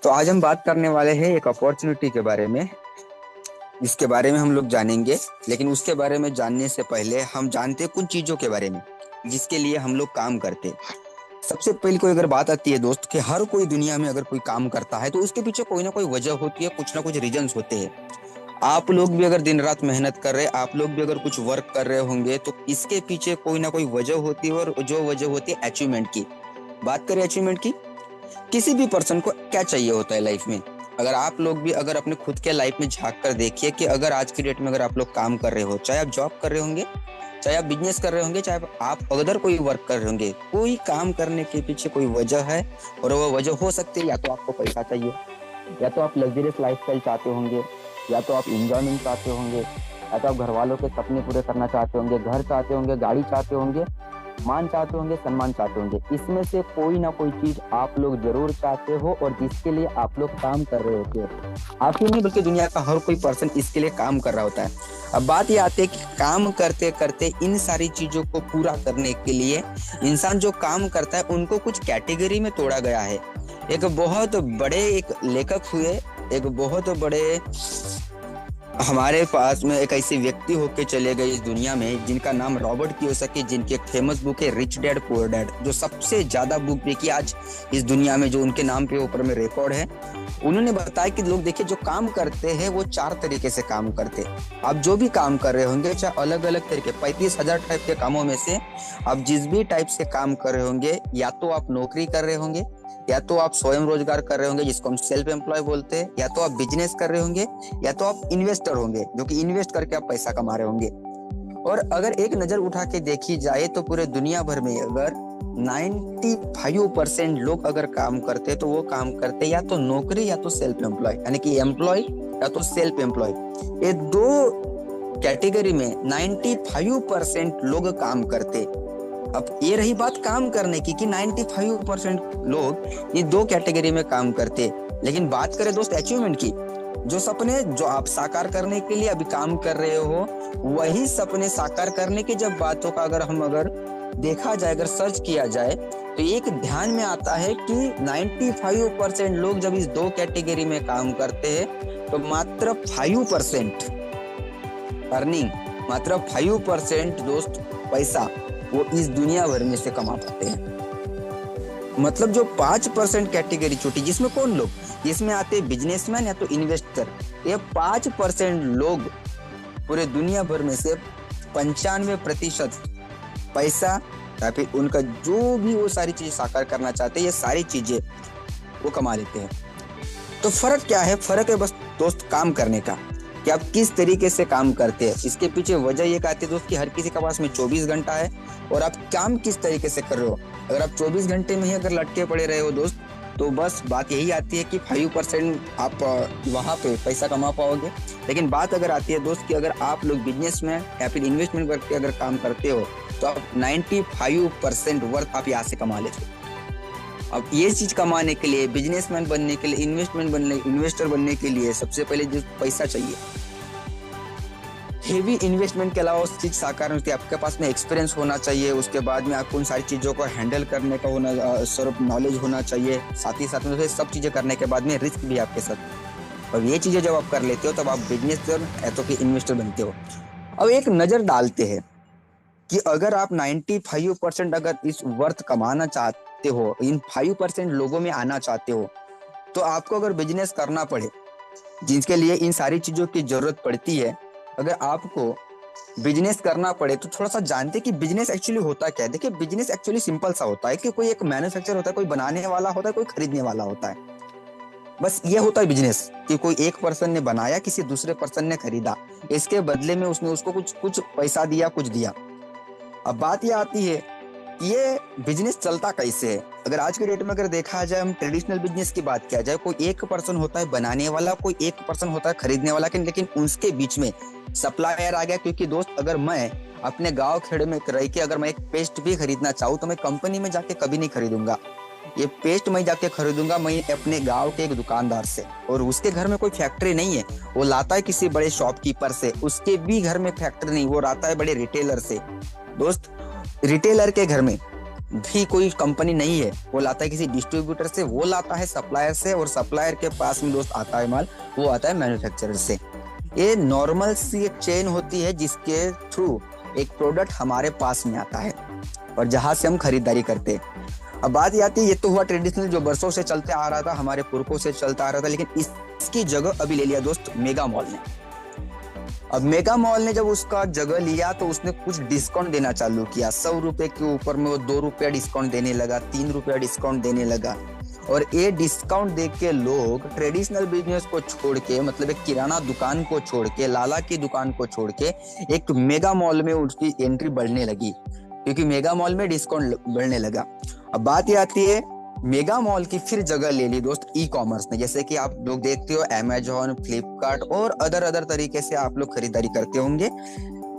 तो आज हम बात करने वाले हैं एक अपॉर्चुनिटी के बारे में। इसके बारे में हम लोग जानेंगे, लेकिन उसके बारे में जानने से पहले हम जानते हैं कुछ चीज़ों के बारे में जिसके लिए हम लोग काम करते हैं। सबसे पहले कोई अगर बात आती है दोस्त कि हर कोई दुनिया में अगर कोई काम करता है तो उसके पीछे कोई ना कोई वजह होती है, कुछ ना कुछ रीजंस होते हैं। आप लोग भी अगर दिन रात मेहनत कर रहे हैं, आप लोग भी अगर कुछ वर्क कर रहे होंगे तो इसके पीछे कोई ना कोई वजह होती है, और जो वजह होती है अचीवमेंट की। बात करें अचीवमेंट की, किसी भी पर्सन को क्या चाहिए होता है लाइफ में। अगर आप लोग भी अगर अपने खुद के लाइफ में झांक कर देखिए कि अगर आज की डेट में अगर आप लोग काम कर रहे हो, चाहे आप जॉब कर रहे होंगे, चाहे आप बिजनेस कर रहे होंगे, चाहे आप अदर कोई वर्क कर रहे होंगे, कोई काम करने के पीछे कोई वजह है। और वो वजह हो सकती है या तो आपको पैसा चाहिए, या तो आप लग्जरियस लाइफस्टाइल चाहते होंगे, या तो आप इंजॉयमेंट चाहते होंगे, या तो आप घर वालों के सपने पूरे करना चाहते होंगे, घर चाहते होंगे, गाड़ी चाहते होंगे, मान चाहते होंगे, सम्मान चाहते होंगे। इसमें से कोई ना कोई चीज आप लोग जरूर चाहते हो और जिसके लिए आप लोग काम कर रहे होते हो। आप ही नहीं बल्कि दुनिया का हर कोई पर्सन इसके लिए काम कर रहा होता है। अब बात ये आती है कि काम करते करते इन सारी चीजों को पूरा करने के लिए इंसान जो काम करता है उनको कुछ कैटेगरी में तोड़ा गया है। एक बहुत बड़े एक लेखक हुए, एक बहुत बड़े हमारे पास में एक ऐसे व्यक्ति होके चले गए इस दुनिया में जिनका नाम रॉबर्ट कियोसाकी, जिनकी एक फेमस बुक है रिच डैड पुअर डैड, जो सबसे ज्यादा बुक बिकी आज इस दुनिया में, जो उनके नाम पे ऊपर में रिकॉर्ड है। उन्होंने बताया कि लोग देखिए जो काम करते हैं वो 4 तरीके से काम करते हैं। आप जो भी काम कर रहे होंगे, चाहे अलग अलग तरीके 35,000 टाइप के कामों में से आप जिस भी टाइप से काम कर रहे होंगे, या तो आप नौकरी कर रहे होंगे, या तो आप स्वयं रोजगार कर रहे होंगे जिसको हम सेल्फ एम्प्लॉय बोलते हैं, या तो आप बिजनेस कर रहे होंगे, या तो आप इन्वेस्टर होंगे जो कि इन्वेस्ट करके आप पैसा कमा रहे होंगे। और अगर एक नजर उठा के देखी जाए तो पूरे दुनिया भर में अगर 95% लोग अगर काम करते हैं तो वो काम करते या तो नौकरी या तो सेल्फ एम्प्लॉय, यानी कि एम्प्लॉय या तो सेल्फ एम्प्लॉय। ये दो कैटेगरी में 95% लोग काम करते। अब ये रही बात काम करने की कि 95% लोग ये 2 कैटेगरी में काम करते। लेकिन बात करें दोस्त अचीवमेंट की, जो सपने जो आप साकार करने के लिए अभी काम कर रहे हो, वही सपने साकार करने की जब बातों का अगर देखा जाए, अगर सर्च किया जाए तो एक ध्यान में आता है कि 95% लोग जब इस 2 कैटेगरी में काम करते हैं तो मात्र 5% अर्निंग, मात्र 5% दोस्त पैसा वो इस दुनिया भर में से कमा पाते हैं। मतलब जो 5% कैटेगरी छोटी, जिसमें कौन लोग, जिसमें आते हैं बिजनेसमैन या तो इन्वेस्टर, ये 5% लोग पूरे दुनिया भर में से 95% पैसा या फिर उनका जो भी वो सारी चीजें साकार करना चाहते हैं, ये सारी चीजें वो कमा लेते हैं। तो फर्क क्या है? फर्क है बस दोस्त काम करने का, कि आप किस तरीके से काम करते हैं। इसके पीछे वजह ये कहती है दोस्त कि हर किसी के पास में 24 घंटा है और आप काम किस तरीके से कर रहे हो। अगर आप 24 घंटे में ही अगर लटके पड़े रहे हो दोस्त, तो बस बात यही आती है कि 5% आप वहाँ पे पैसा कमा पाओगे। लेकिन बात अगर आती है दोस्त कि अगर आप लोग बिजनेस में या फिर इन्वेस्टमेंट करके अगर काम करते हो तो आप 95% वर्थ आप यहाँ से कमा लेते हो। अब ये चीज कमाने के लिए, बिजनेसमैन बनने के लिए, इन्वेस्टर बनने के लिए सबसे पहले जो पैसा चाहिए, हेवी इन्वेस्टमेंट के अलावा उस चीज साकार होती है, आपके पास में एक्सपीरियंस होना चाहिए। उसके बाद में आपको उन सारी चीजों को हैंडल करने का नॉलेज होना चाहिए। साथ ही साथ में सब चीजें करने के बाद में रिस्क भी आपके साथ। और ये चीजें जब आप कर लेते हो तब आप बिजनेसर या तो फिर इन्वेस्टर बनते हो। अब एक नजर डालते हैं कि अगर आप 95% अगर इस वर्थ कमाना चाहते हो, इन 5% लोगों में आना चाहते हो, तो आपको अगर बिजनेस करना पड़े, जिसके लिए इन सारी चीजों की जरूरत पड़ती है, अगर आपको बिजनेस करना पड़े तो थोड़ा सा जानते कि बिजनेस एक्चुअली होता क्या है। देखिए बिजनेस एक्चुअली सिंपल सा होता है कि कोई एक मैन्युफैक्चर होता है, कोई बनाने वाला होता है, कोई खरीदने वाला होता है। बस ये होता है बिजनेस, कि कोई एक पर्सन ने बनाया, किसी दूसरे पर्सन ने खरीदा, इसके बदले में उसने उसको कुछ पैसा दिया, कुछ दिया। अब बात ये आती है कि ये बिजनेस चलता कैसे है। अगर आज के डेट में अगर देखा जाए, हम ट्रेडिशनल बिजनेस की बात किया जाए, कोई एक पर्सन होता है बनाने वाला, कोई एक पर्सन होता है खरीदने वाला, लेकिन उसके बीच में सप्लायर आ गया। क्योंकि दोस्त अगर मैं अपने गांव खेड़े में रह के अगर मैं एक पेस्ट भी खरीदना चाहूँ तो मैं कंपनी में जाके कभी नहीं खरीदूंगा। ये पेस्ट मैं जाके खरीदूंगा मैं अपने गांव के एक दुकानदार से, और उसके घर में कोई फैक्ट्री नहीं है, वो लाता है किसी बड़े शॉपकीपर से। उसके भी घर में फैक्ट्री नहीं, वो लाता है बड़े रिटेलर से। दोस्त रिटेलर के घर में भी कोई कंपनी नहीं है, वो लाता है किसी डिस्ट्रीब्यूटर से, वो लाता है सप्लायर से, और सप्लायर के पास में दोस्त आता है माल, वो आता है मैन्युफैक्चरर से। ये नॉर्मल सी एक चेन होती है जिसके थ्रू एक प्रोडक्ट हमारे पास में आता है और जहां से हम खरीदारी करते हैं। अब बात ये आती है, ये तो हुआ ट्रेडिशनल जो बरसों से चलते आ रहा था, हमारे पुरखों से चलता आ रहा था, लेकिन इसकी जगह अभी ले लिया दोस्त मेगा मॉल ने। अब मेगा मॉल ने जब उसका जगह लिया तो उसने कुछ डिस्काउंट देना चालू किया। 100 रुपए के ऊपर में वो 2 रुपया डिस्काउंट देने लगा, 3 रुपया डिस्काउंट देने लगा। और ये डिस्काउंट दे के लोग ट्रेडिशनल बिजनेस को छोड़ के, मतलब एक किराना दुकान को छोड़ के, लाला की दुकान को छोड़ के एक मेगा मॉल में उसकी एंट्री बढ़ने लगी, क्योंकि मेगा मॉल में डिस्काउंट बढ़ने लगा। अब बात ये आती है, मेगा मॉल की फिर जगह ले ली दोस्त ई कॉमर्स ने। जैसे कि आप लोग देखते हो अमेजोन, फ्लिपकार्ट और अदर तरीके से आप लोग खरीदारी करते होंगे,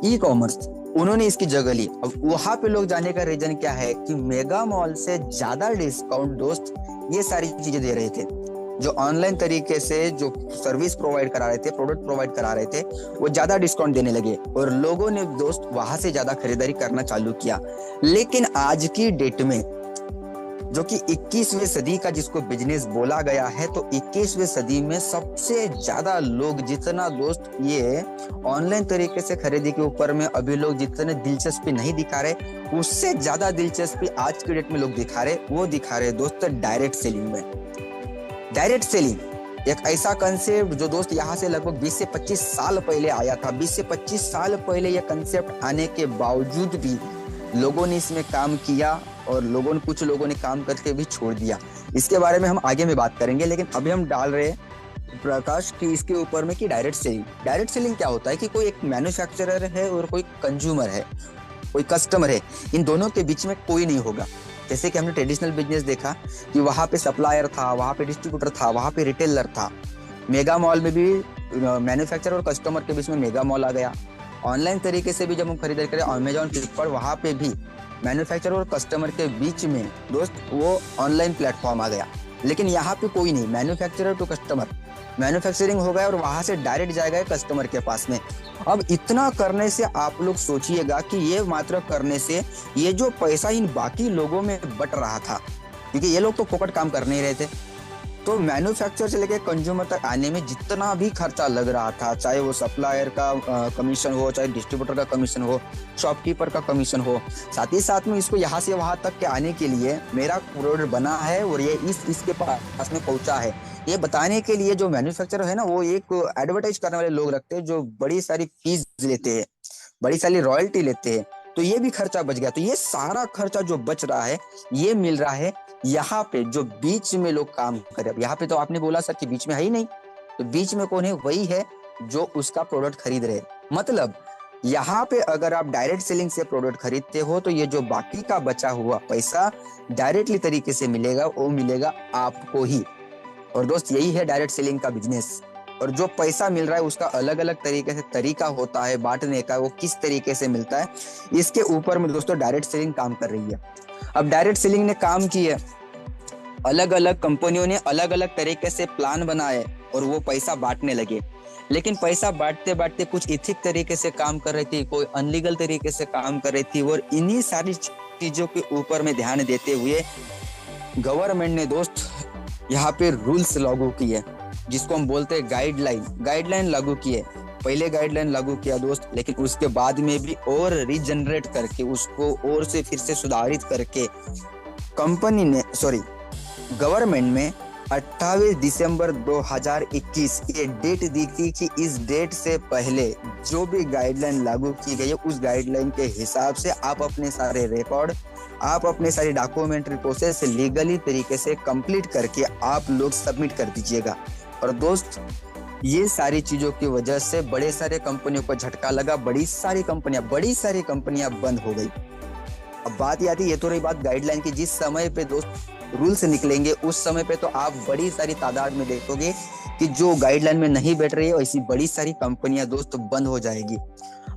ई कॉमर्स उन्होंने इसकी जगह ली। अब वहां पे लोग जाने का रीजन क्या है कि मेगा मॉल से ज्यादा डिस्काउंट दोस्त ये सारी चीजें दे रहे थे। जो ऑनलाइन तरीके से जो सर्विस प्रोवाइड करा रहे थे, प्रोडक्ट प्रोवाइड करा रहे थे, वो ज्यादा डिस्काउंट देने लगे और लोगों ने दोस्त वहां से ज्यादा खरीदारी करना चालू किया। लेकिन आज की डेट में जो कि 21वीं सदी का जिसको बिजनेस बोला गया है, तो 21वीं सदी में सबसे ज्यादा लोग जितना दोस्त ये ऑनलाइन तरीके से खरीदी के ऊपर में अभी लोग जितने दिलचस्पी नहीं दिखा रहे, उससे ज्यादा दिलचस्पी आज के डेट में लोग दिखा रहे, वो दिखा रहे दोस्त डायरेक्ट सेलिंग में। डायरेक्ट सेलिंग एक ऐसा कंसेप्ट जो दोस्त यहाँ से लगभग 20 से 25 साल पहले आया था। 20 से 25 साल पहले यह कंसेप्ट आने के बावजूद भी लोगों ने इसमें काम किया और कुछ लोगों ने काम करके भी छोड़ दिया। इसके बारे में हम आगे में बात करेंगे, लेकिन अभी हम डाल रहे हैं प्रकाश की इसके ऊपर में कि डायरेक्ट सेलिंग। डायरेक्ट सेलिंग क्या होता है कि कोई एक मैन्युफैक्चरर है और कोई कंज्यूमर है, कोई कस्टमर है, इन दोनों के बीच में कोई नहीं होगा। जैसे कि हमने ट्रेडिशनल बिजनेस देखा कि वहां पे सप्लायर था, वहां पे डिस्ट्रीब्यूटर था, वहां पे रिटेलर था। मेगा मॉल में भी मैन्युफैक्चरर और कस्टमर के बीच में मेगा मॉल आ गया। ऑनलाइन तरीके से भी जब हम खरीदारी करें अमेजॉन, फ्लिपकार्ट, वहां पे भी मैन्युफैक्चरर और कस्टमर के बीच में दोस्त वो ऑनलाइन प्लेटफॉर्म आ गया। लेकिन यहाँ पे कोई नहीं, मैन्युफैक्चरर टू कस्टमर, मैन्युफैक्चरिंग हो गया और वहां से डायरेक्ट जाएगा कस्टमर के पास में। अब इतना करने से आप लोग सोचिएगा कि ये मात्र करने से ये जो पैसा इन बाकी लोगों में बट रहा था, क्योंकि ये लोग तो फोकट काम कर नहीं रहे थे, तो मैन्युफैक्चर से लेके कंज्यूमर तक आने में जितना भी खर्चा लग रहा था, चाहे वो सप्लायर का कमीशन हो, चाहे डिस्ट्रीब्यूटर का कमीशन हो, शॉपकीपर का कमीशन हो, साथ ही साथ में इसको यहाँ से वहां तक के आने के लिए मेरा प्रोडक्ट बना है और ये इसके पास में पहुंचा है, ये बताने के लिए जो मैन्युफैक्चरर है ना, वो एक एडवर्टाइज करने वाले लोग रखते हैं जो बड़ी सारी फीस लेते हैं, बड़ी सारी रॉयल्टी लेते हैं। तो ये भी खर्चा बच गया। तो ये सारा खर्चा जो बच रहा है ये मिल रहा है यहाँ पे जो बीच में लोग काम करे। यहाँ पे तो आपने बोला सर कि बीच में है ही नहीं, तो बीच में कौन है? वही है जो उसका प्रोडक्ट खरीद रहे। मतलब यहाँ पे अगर आप डायरेक्ट सेलिंग से प्रोडक्ट खरीदते हो तो ये जो बाकी का बचा हुआ पैसा डायरेक्टली तरीके से मिलेगा, वो मिलेगा आपको ही। और दोस्त यही है डायरेक्ट सेलिंग का बिजनेस। और जो पैसा मिल रहा है उसका अलग अलग तरीके से तरीका होता है बांटने का, वो किस तरीके से मिलता है, इसके ऊपर में दोस्तों डायरेक्ट सेलिंग काम कर रही है। अब डायरेक्ट सेलिंग ने काम किया, अलग अलग कंपनियों ने अलग अलग तरीके से प्लान बनाए और वो पैसा बांटने लगे। लेकिन पैसा बांटते बांटते कुछ इथिक तरीके से काम कर रही थी, कोई अनलीगल तरीके से काम कर रही थी। और इन्हीं सारी चीजों के ऊपर में ध्यान देते हुए गवर्नमेंट ने दोस्त यहाँ पे रूल्स लागू किए, जिसको हम बोलते हैं गाइडलाइन लागू किए। पहले गाइडलाइन लागू किया दोस्त, लेकिन उसके बाद में भी और रीजनरेट करके उसको और से फिर से सुधारित करके गवर्नमेंट में 28 दिसंबर 2021 ये डेट दी थी कि इस डेट से पहले जो भी गाइडलाइन लागू की गई है उस गाइडलाइन के हिसाब से आप अपने सारे रिकॉर्ड, आप अपने सारी डॉक्यूमेंट्री प्रोसेस लीगली तरीके से कंप्लीट करके आप लोग सबमिट कर दीजिएगा। और दोस्त ये सारी चीजों की वजह से बड़े सारे कंपनियों को झटका लगा, बड़ी सारी कंपनियां बंद हो गई। अब बात ये आती है, ये तो रही बात गाइडलाइन की। जिस समय पे दोस्त रूल्स निकलेंगे उस समय पे तो आप बड़ी सारी तादाद में देखोगे कि जो गाइडलाइन में नहीं बैठ रही है ऐसी बड़ी सारी कंपनियां दोस्त बंद हो जाएगी।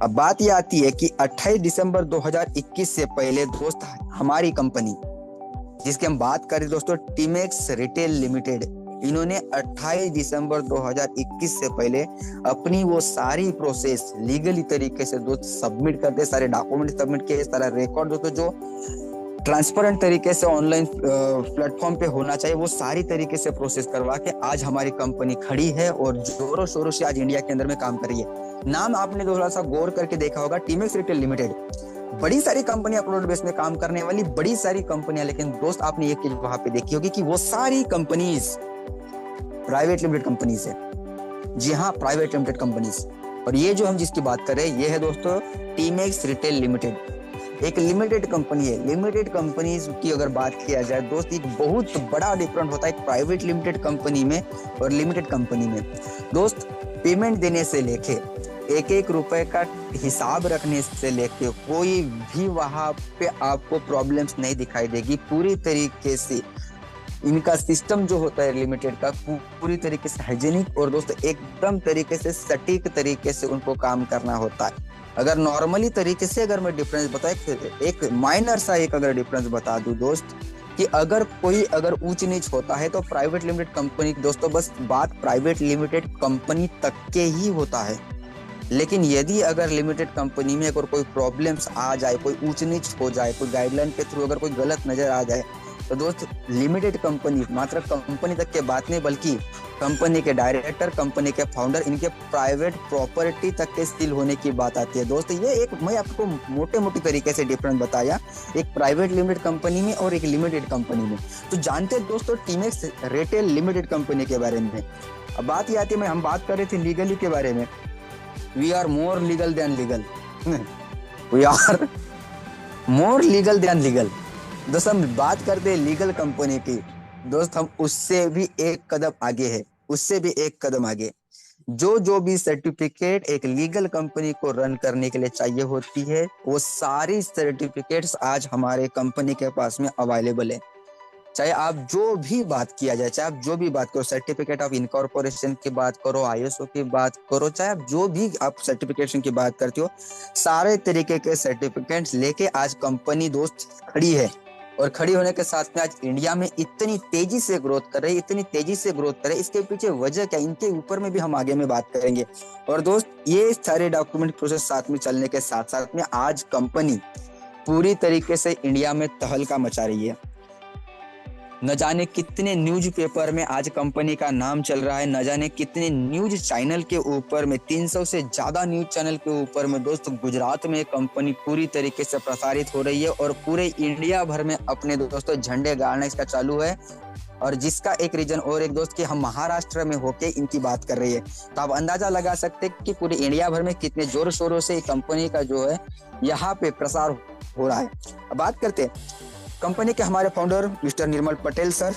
अब बात ये आती है कि 28 दिसंबर 2021 से पहले दोस्त हमारी कंपनी जिसकी हम बात करें दोस्तों टीमेक्स रिटेल लिमिटेड, इन्होंने 28 दिसंबर 2021 से पहले अपनी वो सारी प्रोसेस लीगली तरीके से दोस्त सबमिट करते, सारे डॉक्यूमेंट सबमिट किए, सारा रिकॉर्ड दोस्तों जो ट्रांसपेरेंट तरीके से ऑनलाइन प्लेटफॉर्म पे होना चाहिए, वो सारी तरीके से प्रोसेस करवा के आज हमारी कंपनी खड़ी है और जोरों शोरों से आज इंडिया के अंदर में काम कर रही है। नाम आपने थोड़ा सा गौर करके देखा होगा, टीमेक्स रिटेल लिमिटेड। बड़ी सारी कंपनियां प्रोडक्ट बेस में काम करने वाली बड़ी सारी कंपनियां, लेकिन दोस्त आपने एक चीज वहां पे देखी होगी कि वो सारी कंपनीज प्राइवेट लिमिटेड कंपनीज है। जी हाँ, प्राइवेट लिमिटेड कंपनीज। और ये जो हम जिसकी बात कर रहे हैं ये है दोस्तों टीमेक्स रिटेल लिमिटेड, एक लिमिटेड कंपनी है। लिमिटेड कंपनीज की अगर बात किया जाए दोस्त, एक बहुत बड़ा डिफरेंट होता है एक प्राइवेट लिमिटेड कंपनी में और लिमिटेड कंपनी में। दोस्त पेमेंट देने से लेके एक एक रुपए का हिसाब रखने से लेके कोई भी वहां पे आपको प्रॉब्लम्स नहीं दिखाई देगी। पूरी तरीके से इनका सिस्टम जो होता है लिमिटेड का पूरी तरीके से हाइजीनिक और दोस्त एकदम तरीके से सटीक तरीके से उनको काम करना होता है। अगर नॉर्मली तरीके से अगर मैं डिफरेंस बताऊं, एक माइनर सा एक अगर डिफरेंस बता दूं दोस्त, कि अगर कोई ऊंच नीच होता है तो प्राइवेट लिमिटेड कंपनी दोस्तों बस बात प्राइवेट लिमिटेड कंपनी तक के ही होता है। लेकिन यदि अगर लिमिटेड कंपनी में अगर कोई प्रॉब्लम्स आ जाए, कोई ऊंच नीच हो जाए, कोई गाइडलाइन के थ्रू अगर कोई गलत नजर आ जाए, तो दोस्त लिमिटेड कंपनी मात्र कंपनी तक के बात नहीं बल्कि कंपनी के डायरेक्टर, कंपनी के फाउंडर, इनके प्राइवेट प्रॉपर्टी तक के सील होने की बात आती है। दोस्त ये एक मैं आपको मोटे मोटे तरीके से डिफरेंस बताया एक प्राइवेट लिमिटेड कंपनी में और एक लिमिटेड कंपनी में। तो जानते हैं दोस्तों टीमेक्स रिटेल लिमिटेड कंपनी के बारे में। अब बात ये आती है, हम बात कर रहे थे लीगली के बारे में। We are more legal than legal, we are more legal than legal. दोस्त हम बात करते हैं लीगल कंपनी की, दोस्त हम उससे भी एक कदम आगे है, उससे भी एक कदम आगे। जो भी सर्टिफिकेट एक लीगल कंपनी को रन करने के लिए चाहिए होती है, वो सारी सर्टिफिकेट्स आज हमारे कंपनी के पास में अवेलेबल है। चाहे आप जो भी बात किया जाए, चाहे आप जो भी बात करो, सर्टिफिकेट ऑफ इनकॉर्पोरेशन की बात करो, आईएसओ की बात करो, चाहे आप जो भी आप सर्टिफिकेशन की बात करते हो, सारे तरीके के सर्टिफिकेट्स लेके आज कंपनी दोस्त खड़ी है। और खड़ी होने के साथ में आज इंडिया में इतनी तेजी से ग्रोथ कर रही है, इतनी तेजी से ग्रोथ कर रही है। इसके पीछे वजह क्या, इनके ऊपर में भी हम आगे में बात करेंगे। और दोस्त ये सारे डॉक्यूमेंट प्रोसेस साथ में चलने के साथ साथ में आज कंपनी पूरी तरीके से इंडिया में तहलका मचा रही है। न जाने कितने न्यूज पेपर में आज कंपनी का नाम चल रहा है, न जाने कितने न्यूज चैनल के ऊपर में, 300 से ज्यादा न्यूज चैनल के ऊपर में दोस्त गुजरात में कंपनी पूरी तरीके से प्रसारित हो रही है और पूरे इंडिया भर में अपने दोस्तों झंडे गाड़ना इसका चालू है। और जिसका एक रीजन और एक दोस्त कि हम महाराष्ट्र में होके इनकी बात कर रही है, तो आप अंदाजा लगा सकते हैं कि पूरे इंडिया भर में कितने जोर शोरों से कंपनी का जो है यहाँ पे प्रसार हो रहा है। अब बात करते हैं कंपनी के हमारे फाउंडर मिस्टर निर्मल पटेल सर,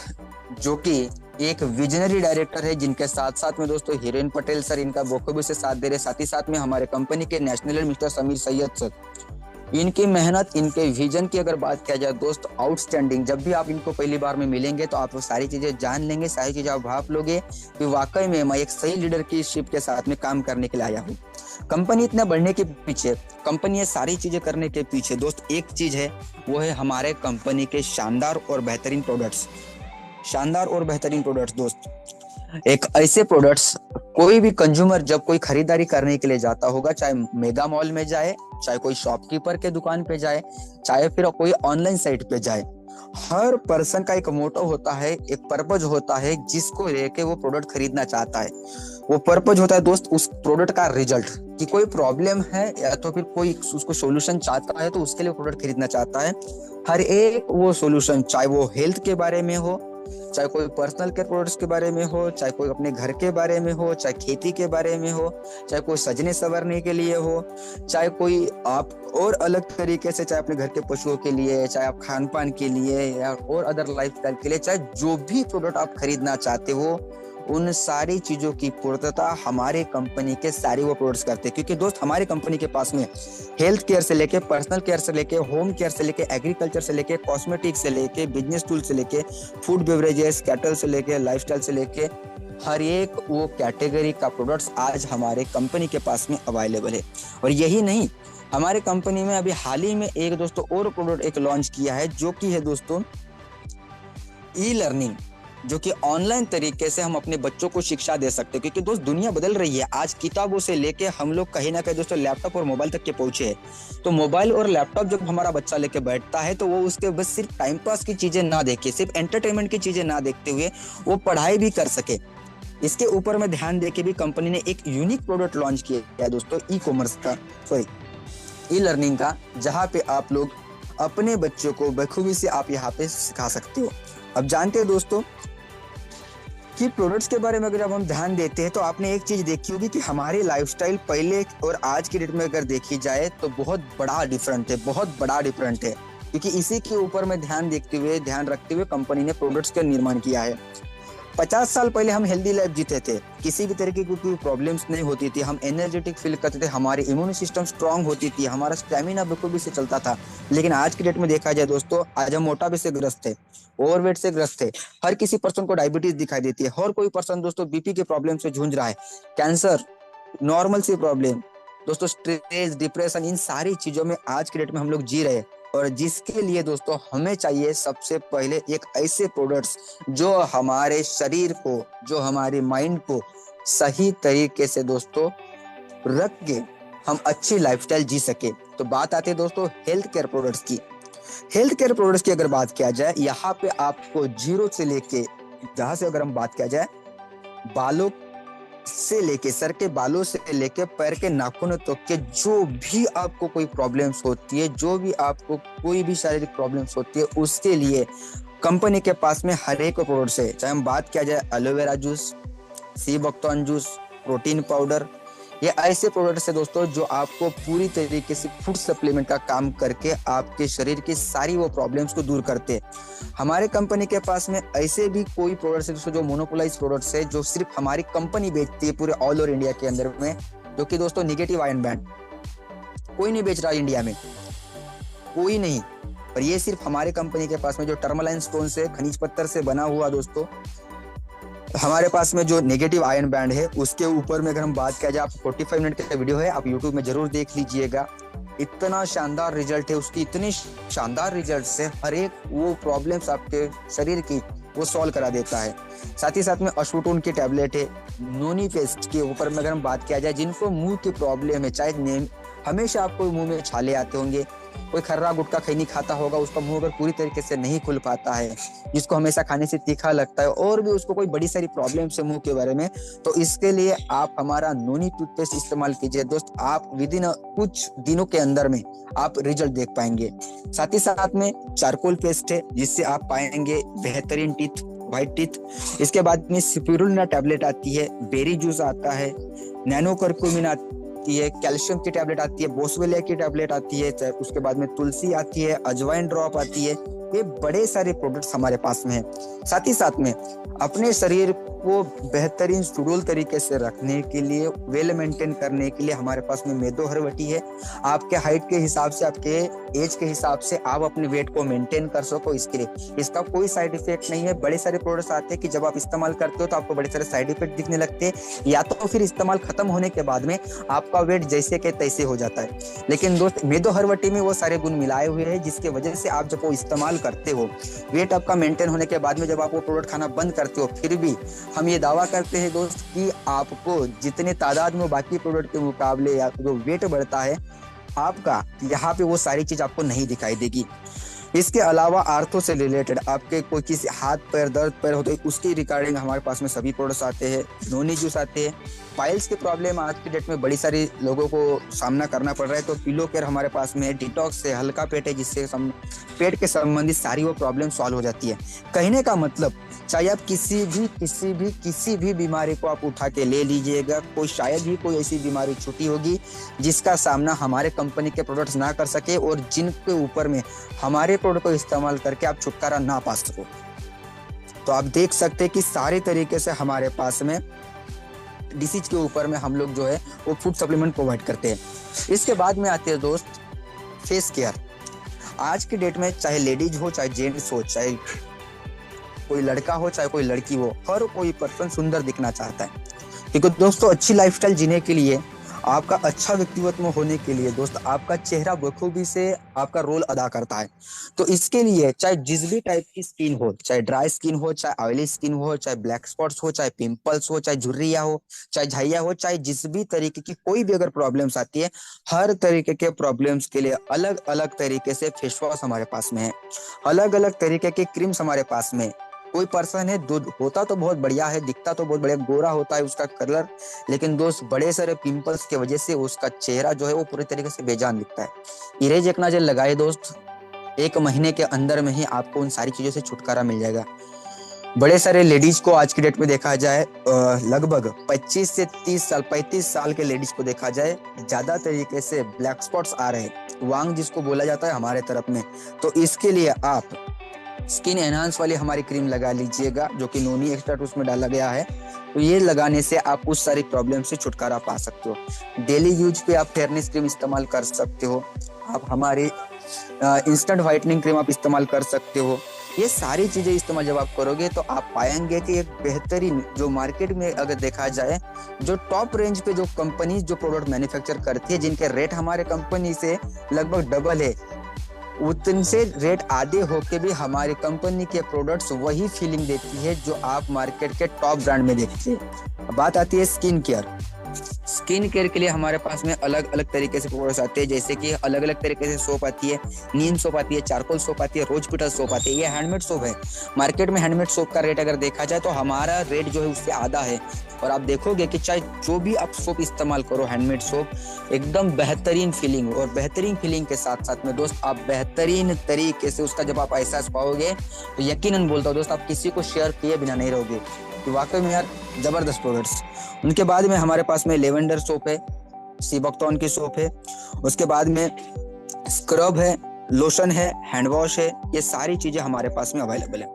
जो कि एक विजनरी डायरेक्टर है, जिनके साथ साथ में दोस्तों हिरेन पटेल सर इनका बखूबी से साथ दे रहे। साथ ही साथ में हमारे कंपनी के national head mister Sameer Syed sir, इनकी मेहनत, इनके विजन की अगर बात किया जाए दोस्त आउटस्टैंडिंग। जब भी आप इनको पहली बार में मिलेंगे तो आप वो सारी चीजें जान लेंगे, सारी चीजें आप भाप लोगे कि वाकई में मैं एक सही लीडर की शिप के साथ में काम करने के लिए आया हूँ। कंपनी इतना बढ़ने के पीछे, कंपनी ये सारी चीजें करने के पीछे दोस्त एक चीज है, वो है हमारे कंपनी के शानदार और बेहतरीन प्रोडक्ट्स। शानदार और बेहतरीन प्रोडक्ट्स दोस्त, एक ऐसे प्रोडक्ट्स कोई भी कंज्यूमर जब कोई खरीदारी करने के लिए जाता होगा, चाहे मेगा मॉल में जाए, चाहे कोई शॉपकीपर के दुकान पे जाए, चाहे फिर कोई ऑनलाइन साइट पे जाए, हर पर्सन का एक मोटो होता है, एक पर्पज होता है जिसको लेके वो प्रोडक्ट खरीदना चाहता है। वो पर्पज होता है दोस्त उस प्रोडक्ट का रिजल्ट, कि कोई प्रॉब्लम है या तो फिर कोई उसको सॉल्यूशन चाहता है तो उसके लिए प्रोडक्ट खरीदना चाहता है। हर एक वो सॉल्यूशन, चाहे वो हेल्थ के बारे में हो, चाहे कोई पर्सनल केयर प्रोडक्ट्स के बारे में हो, चाहे कोई अपने घर के बारे में हो, चाहे खेती के बारे में हो, चाहे कोई सजने संवरने के लिए हो, चाहे कोई आप और अलग तरीके से, चाहे अपने घर के पशुओं के लिए, चाहे आप खान पान के लिए या और अदर लाइफस्टाइल के लिए, चाहे जो भी प्रोडक्ट आप खरीदना चाहते हो, उन सारी चीजों की पूर्तता हमारे कंपनी के सारे वो प्रोडक्ट्स करते हैं। क्योंकि दोस्त हमारे कंपनी के पास में हेल्थ केयर से लेके, पर्सनल केयर से लेके, होम केयर से लेके, एग्रीकल्चर से लेके, कॉस्मेटिक से लेके, बिजनेस टूल से लेके, फूड बेवरेजेस, कैटल से लेके, लाइफस्टाइल से लेके, हर एक वो कैटेगरी का प्रोडक्ट्स आज हमारे कंपनी के पास में अवेलेबल है। और यही नहीं, हमारे कंपनी में अभी हाल ही में एक दोस्तों और प्रोडक्ट एक लॉन्च किया है, जो कि है दोस्तों ई लर्निंग। जो कि ऑनलाइन तरीके से हम अपने बच्चों को शिक्षा दे सकते हैं, क्योंकि दोस्त दुनिया बदल रही है। आज किताबों से लेके हम लोग कहीं ना कहीं दोस्तों लैपटॉप और मोबाइल तक के पहुंचे हैं। तो मोबाइल और लैपटॉप जब हमारा बच्चा लेके बैठता है तो वो उसके बस सिर्फ टाइम पास की चीजें ना देखे, सिर्फ एंटरटेनमेंट की चीजें ना देखते हुए वो पढ़ाई भी कर सके, इसके ऊपर में ध्यान देके भी कंपनी ने एक यूनिक प्रोडक्ट लॉन्च किया है दोस्तों, ई कॉमर्स का, सॉरी ई लर्निंग का, जहाँ पे आप लोग अपने बच्चों को बखूबी से आप यहाँ पे सिखा सकते हो। अब जानते हैं दोस्तों कि प्रोडक्ट्स के बारे में अगर अब हम ध्यान देते हैं तो आपने एक चीज देखी होगी कि हमारी लाइफस्टाइल पहले और आज की डेट में अगर देखी जाए तो बहुत बड़ा डिफरेंट है, बहुत बड़ा डिफरेंट है, क्योंकि इसी के ऊपर में ध्यान रखते हुए कंपनी ने प्रोडक्ट्स का निर्माण किया है। 50 साल पहले हम हेल्दी लाइफ जीते थे, किसी भी तरीके की कोई प्रॉब्लम्स नहीं होती थी, हम एनर्जेटिक फील करते थे, हमारी इम्यून सिस्टम स्ट्रांग होती थी, हमारा स्टेमिना बिल्कुल भी से चलता था। लेकिन आज की डेट में देखा जाए दोस्तों, आज हम मोटापे से ग्रस्त थे, ओवरवेट से ग्रस्त थे, हर किसी पर्सन को डायबिटीज दिखाई देती है, हर कोई पर्सन दोस्तों बीपी के प्रॉब्लम से जूझ रहा है, कैंसर, नॉर्मल सी प्रॉब्लम दोस्तों, स्ट्रेस, डिप्रेशन, इन सारी चीजों में आज की डेट में हम लोग जी रहे हैं। और जिसके लिए दोस्तों हमें चाहिए सबसे पहले एक ऐसे प्रोडक्ट्स जो हमारे शरीर को, जो हमारे माइंड को सही तरीके से दोस्तों रख के हम अच्छी लाइफस्टाइल जी सके। तो बात आती है दोस्तों हेल्थ केयर प्रोडक्ट्स की। हेल्थ केयर प्रोडक्ट्स की अगर बात किया जाए, यहाँ पे आपको जीरो से लेके, जहां से अगर हम बात किया जाए, बालों से लेके, सर के बालों से लेके पैर के नाखूनों तक के जो भी आपको कोई प्रॉब्लम्स होती है, जो भी आपको कोई भी शारीरिक प्रॉब्लम्स होती है, उसके लिए कंपनी के पास में हर एक प्रोडक्ट्स है। चाहे हम बात किया जाए aloe vera juice, sea buckthorn juice, protein powder, ये ऐसे प्रोडक्ट्स है दोस्तों जो आपको पूरी तरीके से फूड सप्लीमेंट का काम करके आपके शरीर की सारी वो प्रॉब्लम्स को दूर करते हैं। हमारे कंपनी के पास में ऐसे भी कोई प्रोडक्ट्स है दोस्तों जो मोनोपोलाइज प्रोडक्ट्स है, जो सिर्फ हमारी कंपनी बेचती है पूरे ऑल ओवर इंडिया के अंदर में, जो कि दोस्तों नेगेटिव आयन बैंड कोई नहीं बेच रहा इंडिया में, कोई नहीं। और ये सिर्फ हमारे कंपनी के पास में जो टर्मलाइन स्टोन से, खनिज पत्थर से बना हुआ दोस्तों हमारे पास में जो नेगेटिव आयन बैंड है, उसके ऊपर में अगर हम बात किया जाए, आप 45 मिनट का वीडियो है, आप यूट्यूब में जरूर देख लीजिएगा। इतना शानदार रिजल्ट है उसकी, इतनी शानदार रिजल्ट से हर एक वो प्रॉब्लम्स आपके शरीर की वो सॉल्व करा देता है। साथ ही साथ में अशुटोन की टैबलेट है। नोनी पेस्ट के ऊपर में अगर हम बात किया जाए, जिनको मुंह की प्रॉब्लम है, चाहे हमेशा आपको मुंह में छाले आते होंगे, कोई खर्रा गुटखा खैनी खाता होगा, उसका मुंह अगर पूरी तरीके से नहीं खुल पाता है, जिसको हमेशा खाने से तीखा लगता है, और भी उसको कोई बड़ी सारी प्रॉब्लम्स है मुंह के बारे में, तो इसके लिए आप हमारा नोनी टूथपेस्ट इस्तेमाल कीजिए दोस्त। आप विद इन कुछ दिनों के अंदर में आप रिजल्ट देख पाएंगे। साथ ही साथ में चारकोल पेस्ट है, जिससे आप पाएंगे बेहतरीन टीथ, व्हाइट टीथ। इसके बाद में स्पिरुलिना टैबलेट आती है, बेरी जूस आता है, नैनो करक्यूमिन आती है, कैल्शियम की टैबलेट आती है, बोसवेलिया की टैबलेट आती है, उसके बाद में तुलसी आती है, अजवाइन ड्रॉप आती है। ये बड़े सारे प्रोडक्ट्स हमारे पास में है। साथ ही साथ में अपने शरीर को बेहतरीन सुडौल तरीके से रखने के लिए, वेल मेंटेन करने के लिए हमारे पास में मेदो हरवटी है। आपके हाइट के हिसाब से, आपके एज के हिसाब से आप अपने वेट को मेंटेन कर सको, इसके लिए इसका कोई साइड इफेक्ट नहीं है। बड़े सारे प्रोडक्ट्स आते हैं कि जब आप इस्तेमाल करते हो तो आपको बड़े सारे साइड इफेक्ट दिखने लगते हैं, या तो फिर इस्तेमाल खत्म होने के बाद में आपका वेट जैसे के तैसे हो जाता है। लेकिन दोस्त मेदो हरवटी में वो सारे गुण मिलाए हुए हैं, जिसके वजह से आप जब वो इस्तेमाल करते हो, वेट आपका मेंटेन होने के बाद में जब आप वो प्रोडक्ट खाना बंद करते हो, फिर भी हम ये दावा करते हैं दोस्त कि आपको जितने तादाद में बाकी प्रोडक्ट के मुकाबले या जो वेट बढ़ता है आपका, यहाँ पे वो सारी चीज आपको नहीं दिखाई देगी। इसके अलावा आर्थो से रिलेटेड आपके कोई किसी हाथ पैर दर्द पैर होते हैं, उसकी रिगार्डिंग हमारे पास में सभी प्रोडक्ट्स आते हैं। नोनी जूस आते हैं। पाइल्स की प्रॉब्लम आज की डेट में बड़ी सारी लोगों को सामना करना पड़ रहा है, तो पिलो केयर हमारे पास में है। डिटॉक्स से हल्का पेट है, जिससे पेट के संबंधित सारी वो प्रॉब्लम सॉल्व हो जाती है। कहने का मतलब, चाहे आप किसी भी बीमारी को आप उठा के ले लीजिएगा, कोई शायद ही कोई ऐसी बीमारी छुटी होगी जिसका सामना हमारे कंपनी के प्रोडक्ट्स ना कर सके, और जिनके ऊपर में हमारे प्रोडक्ट को इस्तेमाल करके आप छुटकारा ना पा सको। तो आप देख सकते हैं कि सारे तरीके से हमारे पास में डिसीज के ऊपर में हम लोग जो है वो फूड सप्लीमेंट प्रोवाइड करते हैं। इसके बाद में आते हैं दोस्त फेस केयर। आज की डेट में चाहे लेडीज हो, चाहे जेंट्स हो, चाहे कोई लड़का हो, चाहे कोई लड़की हो, हर कोई पर्सन सुंदर दिखना चाहता है, क्योंकि दोस्तों अच्छी लाइफस्टाइल जीने के लिए आपका अच्छा व्यक्तित्व होने के लिए दोस्त आपका चेहरा बखूबी से आपका रोल अदा करता है। तो इसके लिए चाहे जिस भी टाइप की स्किन हो, चाहे ड्राई स्किन हो, चाहे ऑयली स्किन हो, चाहे ब्लैक स्पॉट्स हो, चाहे पिंपल्स हो, चाहे झुर्रिया हो, चाहे झाइया हो, चाहे जिस भी तरीके की कोई भी अगर प्रॉब्लम्स आती है, हर तरीके के प्रॉब्लम्स के लिए अलग अलग तरीके से फेस वॉश हमारे पास में है, अलग अलग तरीके के क्रीम्स हमारे पास में। कोई पर्सन है, दूध होता तो बहुत बढ़िया है, दिखता तो बहुत बढ़िया गोरा होता है उसका कलर, लेकिन दोस्त बड़े सारे पिंपल्स की वजह से उसका चेहरा जो है वो पूरी तरीके से बेजान दिखता है। इरेज एकना जेल लगाए दोस्त, 1 महीने के अंदर में ही आपको उन सारी चीजों से छुटकारा मिल जाएगा। बड़े सारे लेडीज को आज की डेट में देखा जाए, लगभग 25 से 30 साल, 35 साल के लेडीज को देखा जाए, ज्यादा तरीके से ब्लैक स्पॉट्स आ रहे हैं, वांग जिसको बोला जाता है हमारे तरफ में। तो इसके लिए आप स्किन एनहांस वाली हमारी क्रीम लगा लीजिएगा, जो कि नोनी एक्सट्रैक्ट उसमें डाला गया है। तो ये लगाने से आप उस सारी प्रॉब्लम से छुटकारा पा सकते हो। डेली यूज पे आप फेयरनेस क्रीम इस्तेमाल कर सकते हो, आप हमारी इंस्टेंट व्हाइटनिंग क्रीम आप इस्तेमाल कर सकते हो। ये सारी चीजें इस्तेमाल जब आप करोगे तो आप पाएंगे कि एक बेहतरीन, जो मार्केट में अगर देखा जाए, जो टॉप रेंज पे जो कंपनी जो प्रोडक्ट मैन्युफैक्चर करती है, जिनके रेट हमारे कंपनी से लगभग डबल है, उतने रेट आधे होके भी हमारी कंपनी के प्रोडक्ट्स वही फीलिंग देती है जो आप मार्केट के टॉप ब्रांड में देखते हैं। बात आती है स्किन केयर। स्किन केयर के लिए हमारे पास में अलग अलग तरीके से प्रोडक्ट्स आते हैं, जैसे कि अलग अलग तरीके से सोप आती है, नीम सोप आती है, चारकोल सोप आती है, रोज पीटल सोप आती है। ये हैंडमेड सोप है। मार्केट में हैंडमेड सोप का रेट अगर देखा जाए तो हमारा रेट जो है उससे आधा है। और आप देखोगे कि चाहे जो भी आप सोप इस्तेमाल करो, हैंडमेड सोप, एकदम बेहतरीन फीलिंग, और बेहतरीन फीलिंग के साथ साथ में दोस्त आप बेहतरीन तरीके से उसका जब आप एहसास पाओगे तो यकीनन बोलता हूँ दोस्त, आप किसी को शेयर किए बिना नहीं रहोगे कि वाकई में यार जबरदस्त प्रोडक्ट्स। उनके बाद में हमारे पास में लेवेंडर सोप है, सीबकटॉन की सोप है, उसके बाद में स्क्रब है, लोशन है, हैंड वॉश है। ये सारी चीजें हमारे पास में अवेलेबल है।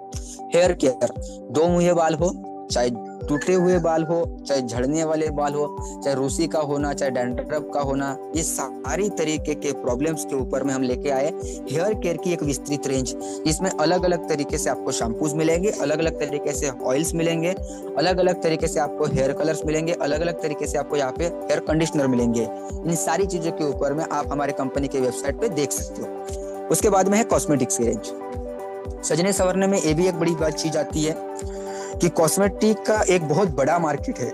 हेयर केयर, दो मुंहे बाल हो, चाहे टूटे हुए बाल हो, चाहे झड़ने वाले बाल हो, चाहे रूसी का होना, चाहे डैंड्रफ का होना, ये सारी तरीके के प्रॉब्लम्स के ऊपर में हम लेके आए हेयर केयर की एक विस्तृत रेंज। इसमें अलग अलग तरीके से आपको शैम्पूज मिलेंगे, अलग अलग तरीके से ऑयल्स मिलेंगे, अलग अलग तरीके से आपको हेयर कलर्स मिलेंगे, अलग अलग तरीके से आपको यहाँ पे हेयर कंडीशनर मिलेंगे। इन सारी चीजों के ऊपर में आप हमारे कंपनी के वेबसाइट पे देख सकते हो। उसके बाद में है कॉस्मेटिक्स की रेंज। सजने संवरने में ये भी एक बड़ी बात चीज आती है कि कॉस्मेटिक का एक बहुत बड़ा मार्केट है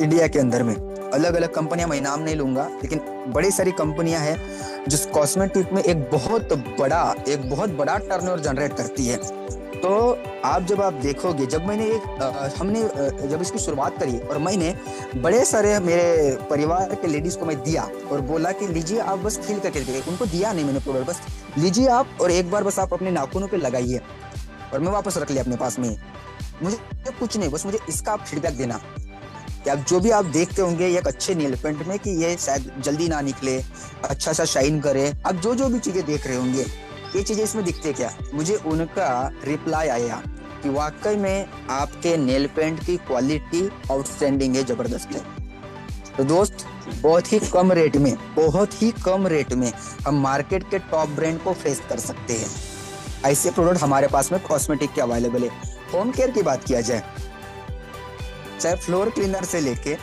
इंडिया के अंदर में। अलग अलग कंपनियां, मैं नाम नहीं लूंगा, लेकिन बड़ी सारी कंपनियां हैं जो कॉस्मेटिक में एक बहुत बड़ा टर्नओवर जनरेट करती है। तो आप जब आप देखोगे, जब मैंने हमने जब इसकी शुरुआत करी और मैंने बड़े सारे मेरे परिवार के लेडीज को मैं दिया और बोला कि लीजिए आप बस फील करके देखिए, उनको दिया नहीं मैंने प्रोडक्ट, बस लीजिए आप और एक बार बस आप अपने नाखूनों पे लगाइए, और मैं वापस रख लिया अपने पास में। मुझे कुछ नहीं, बस मुझे इसका आप फीडबैक देना कि आप जो भी आप देखते होंगे एक अच्छे नेल पेंट में कि ये शायद जल्दी ना निकले, अच्छा सा शाइन करे, आप जो जो भी चीजें देख रहे होंगे ये चीजें इसमें दिखते क्या, मुझे उनका रिप्लाई आया कि वाकई में आपके नेल पेंट की क्वालिटी आउटस्टैंडिंग है, जबरदस्त है। तो दोस्त बहुत ही कम रेट में हम मार्केट के टॉप ब्रांड को फेस कर सकते हैं। ऐसे प्रोडक्ट हमारे पास में कॉस्मेटिक के अवेलेबल है। होम केयर की बात किया जाए, चाहे फ्लोर क्लीनर से लेके,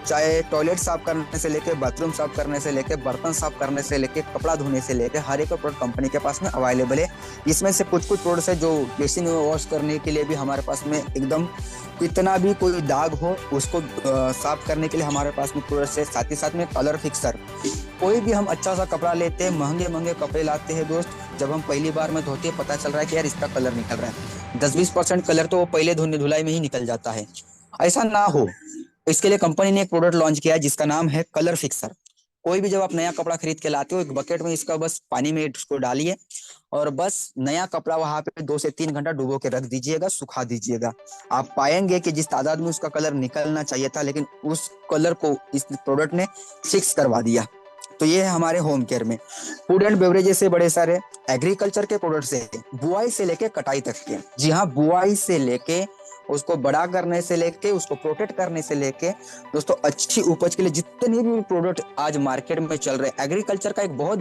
चाहे टॉयलेट साफ करने से लेके, बाथरूम साफ करने से लेके, बर्तन साफ करने से लेके, कपड़ा धोने से लेके, हर एक प्रोडक्ट कंपनी के पास में अवेलेबल है। इसमें से कुछ प्रोडक्ट्स है जो बेसिन में वॉश करने के लिए भी हमारे पास में एकदम कितना भी कोई दाग हो उसको साफ करने के लिए हमारे पास में प्रोडक्ट्स है। साथ ही साथ में कलर फिक्सर, कोई भी हम अच्छा सा कपड़ा लेते हैं, महंगे कपड़े लाते हैं दोस्त, जब हम पहली बार में धोते हैं पता चल रहा है कि यार इसका कलर निकल रहा है, 10-20% कलर तो वो पहले धुलाई में ही निकल जाता है। ऐसा ना हो, इसके लिए कंपनी ने एक प्रोडक्ट लॉन्च किया है जिसका नाम है कलर फिक्सर। कोई भी जब आप नया कपड़ा खरीद के लाते हो, एक बकेट में इसका बस पानी में इसको डालिए और बस नया कपड़ा वहां पे 2 से 3 घंटा डुबो के रख दीजिएगा, सुखा दीजिएगा। आप पाएंगे कि जिस तादाद में उसका कलर निकलना चाहिए था, लेकिन उस कलर को इस प्रोडक्ट ने फिक्स करवा दिया। तो ये है हमारे होम केयर में। फूड एंड बेवरेजेस से बड़े सारे एग्रीकल्चर के प्रोडक्ट्स है, बुआई से लेके कटाई तक के। जी हाँ, बुआई से लेके उसको बड़ा करने से लेके, उसको प्रोटेक्ट करने से लेके दोस्तों, अच्छी उपज के लिए जितने भी प्रोडक्ट आज मार्केट में चल रहे हैं, एग्रीकल्चर का एक बहुत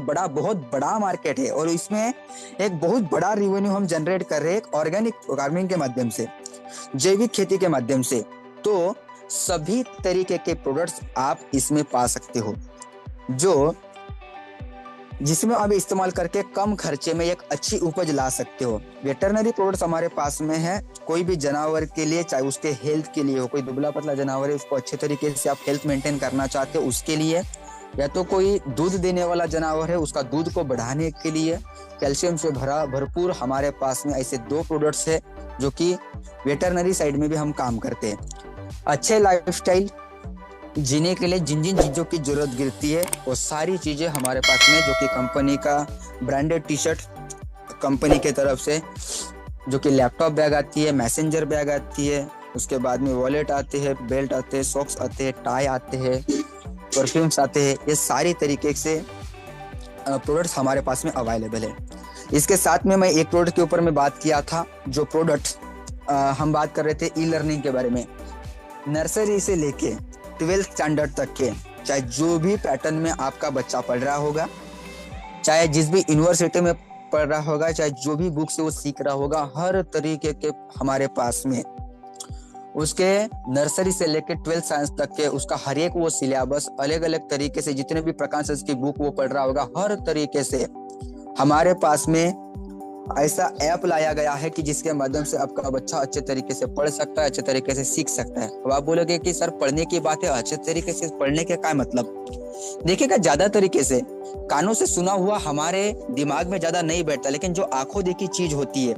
बड़ा मार्केट है और इसमें एक बहुत बड़ा रेवेन्यू हम जनरेट कर रहे हैं ऑर्गेनिक फार्मिंग के माध्यम से, जैविक खेती के माध्यम से। तो सभी तरीके के प्रोडक्ट्स आप इसमें पा सकते हो, जो जिसमें आप इस्तेमाल करके कम खर्चे में एक अच्छी उपज ला सकते हो। वेटरनरी प्रोडक्ट्स हमारे पास में है कोई भी जानवर के लिए, चाहे उसके हेल्थ के लिए हो, कोई दुबला पतला जानवर है उसको अच्छे तरीके से आप हेल्थ मेंटेन करना चाहते हो उसके लिए, या तो कोई दूध देने वाला जानवर है उसका दूध को बढ़ाने के लिए, कैल्शियम से भरपूर हमारे पास में ऐसे 2 प्रोडक्ट्स है जो कि वेटरनरी साइड में भी हम काम करते हैं। अच्छे लाइफस्टाइल जीने के लिए जिन जिन चीज़ों की जरूरत गिरती है वो सारी चीज़ें हमारे पास में, जो कि कंपनी का ब्रांडेड टी शर्ट कंपनी के तरफ से, जो कि लैपटॉप बैग आती है, मैसेंजर बैग आती है, उसके बाद में वॉलेट आते हैं, बेल्ट आते हैं, सॉक्स आते हैं, टाई आते हैं, परफ्यूम्स आते हैं, ये सारी तरीके से प्रोडक्ट्स हमारे पास में अवेलेबल है। इसके साथ में मैं एक प्रोडक्ट के ऊपर में बात किया था, जो प्रोडक्ट हम बात कर रहे थे ई लर्निंग के बारे में। नर्सरी से लेके 12th स्टैंडर्ड तक के, चाहे जो भी पैटर्न में आपका बच्चा पढ़ रहा होगा, चाहे जिस भी यूनिवर्सिटी में पढ़ रहा होगा, चाहे जो भी बुक से वो सीख रहा होगा, हर तरीके के हमारे पास में उसके नर्सरी से लेकर 12th साइंस तक के उसका हर एक वो सिलेबस अलग अलग तरीके से, जितने भी प्रकार से उसकी बुक वो पढ़ रहा होगा, हर तरीके से हमारे पास में ऐसा ऐप लाया गया है कि जिसके माध्यम से आपका बच्चा अच्छे तरीके से पढ़ सकता है, अच्छे तरीके से सीख सकता है। अब आप बोलोगे कि सर पढ़ने की बात है, अच्छे तरीके से पढ़ने के क्या मतलब? देखिएगा, ज्यादा तरीके से कानों से सुना हुआ हमारे दिमाग में ज्यादा नहीं बैठता, लेकिन जो आंखों देखी चीज होती है,